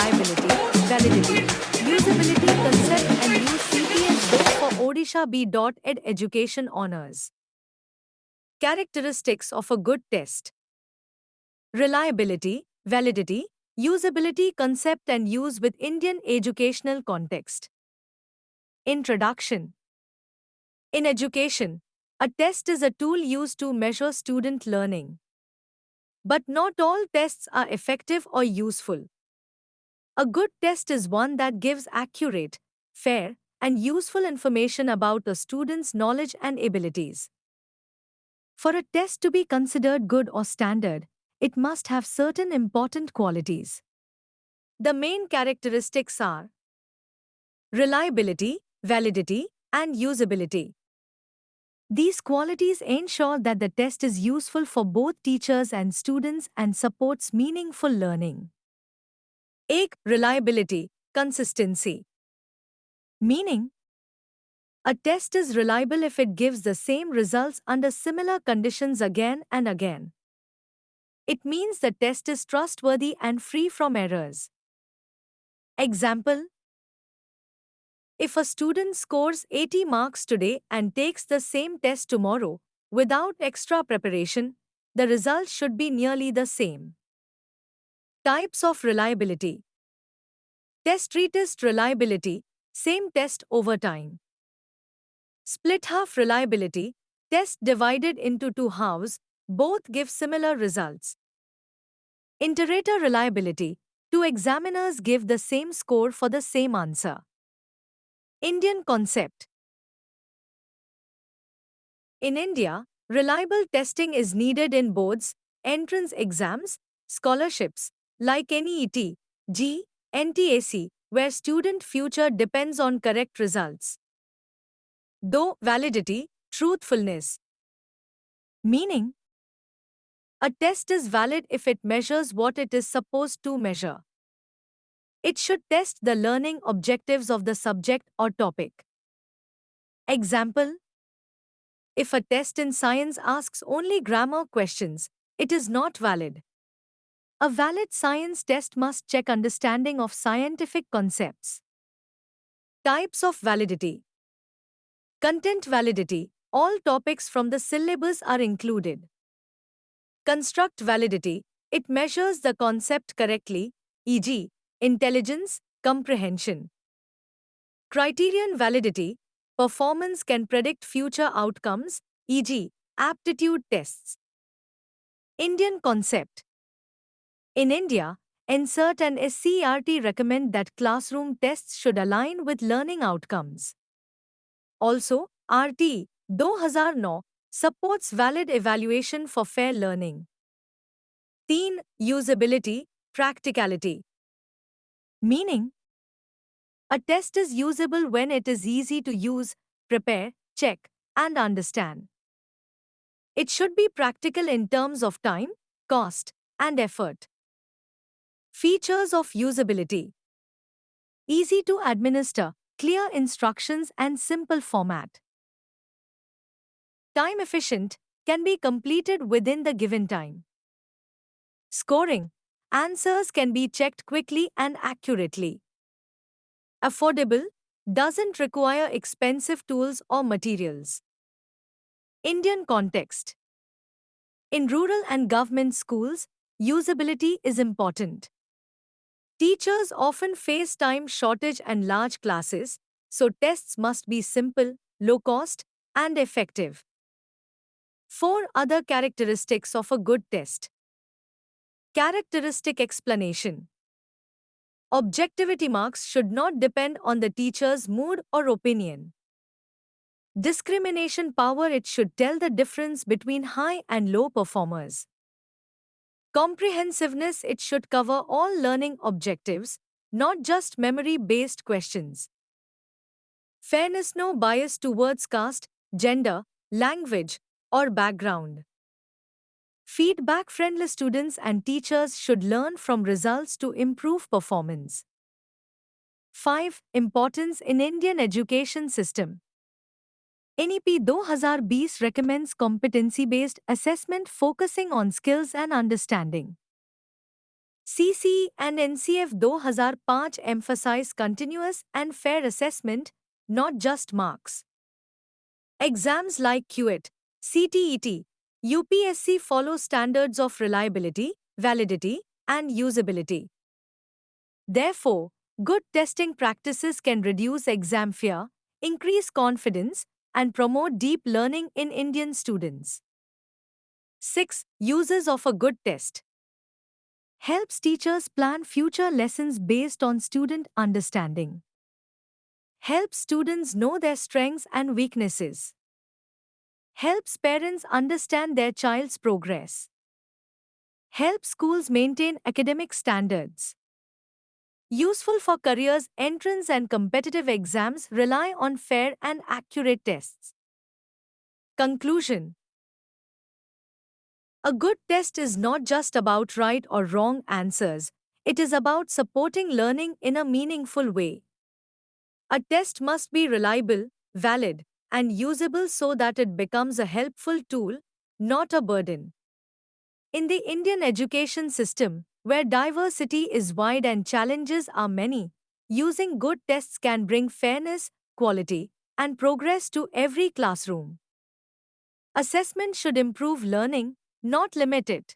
reliability, validity, usability concept and use CPS book for Odisha B.Ed Education Honours. Characteristics of a good test. Reliability, validity, usability concept and use with Indian educational context. Introduction. In education, a test is a tool used to measure student learning. But not all tests are effective or useful. A good test is one that gives accurate, fair, and useful information about a student's knowledge and abilities. For a test to be considered good or standard, it must have certain important qualities. The main characteristics are reliability, validity, and usability. These qualities ensure that the test is useful for both teachers and students and supports meaningful learning. 1. Reliability, consistency. Meaning, a test is reliable if it gives the same results under similar conditions again and again. It means the test is trustworthy and free from errors. Example: if a student scores 80 marks today and takes the same test tomorrow, without extra preparation, the results should be nearly the same. Types of reliability. Test retest reliability, same test over time. Split half reliability, test divided into two halves, both give similar results. Iterator reliability, two examiners give the same score for the same answer. Indian concept. In India, reliable testing is needed in boards, entrance exams, scholarships, like NEET, JEE, NTAC, where student future depends on correct results. Though validity, truthfulness. Meaning, a test is valid if it measures what it is supposed to measure. It should test the learning objectives of the subject or topic. Example: if a test in science asks only grammar questions, it is not valid. A valid science test must check understanding of scientific concepts. Types of validity. Content validity. All topics from the syllabus are included. Construct validity. It measures the concept correctly, e.g., intelligence, comprehension. Criterion validity. Performance can predict future outcomes, e.g., aptitude tests. Indian concept. In India, NCERT and SCERT recommend that classroom tests should align with learning outcomes. Also, RT 2009 supports valid evaluation for fair learning. 3. Usability, practicality. Meaning, a test is usable when it is easy to use, prepare, check, and understand. It should be practical in terms of time, cost, and effort. Features of usability. Easy to administer, clear instructions and simple format. Time efficient, can be completed within the given time. Scoring. Answers can be checked quickly and accurately. Affordable, doesn't require expensive tools or materials. Indian context. In rural and government schools, usability is important. Teachers often face time shortage and large classes, so tests must be simple, low cost, and effective. 4 other characteristics of a good test. Characteristic explanation. Objectivity marks should not depend on the teacher's mood or opinion. Discrimination power, it should tell the difference between high and low performers. Comprehensiveness, it should cover all learning objectives, not just memory-based questions. Fairness, no bias towards caste, gender, language, or background. Feedback, friendly students and teachers should learn from results to improve performance. 5. Importance in Indian education system. NEP 2020 recommends competency-based assessment focusing on skills and understanding. CCE and NCF 2005 emphasize continuous and fair assessment, not just marks. Exams like QET, CTET, UPSC follow standards of reliability, validity, and usability. Therefore, good testing practices can reduce exam fear, increase confidence, and promote deep learning in Indian students. 6. Uses of a good test helps teachers plan future lessons based on student understanding. Helps students know their strengths and weaknesses. Helps parents understand their child's progress. Helps schools maintain academic standards. Useful for careers, entrance and competitive exams rely on fair and accurate tests. Conclusion: a good test is not just about right or wrong answers, it is about supporting learning in a meaningful way. A test must be reliable, valid, and usable so that it becomes a helpful tool, not a burden. In the Indian education system, where diversity is wide and challenges are many, using good tests can bring fairness, quality, and progress to every classroom. Assessment should improve learning, not limit it.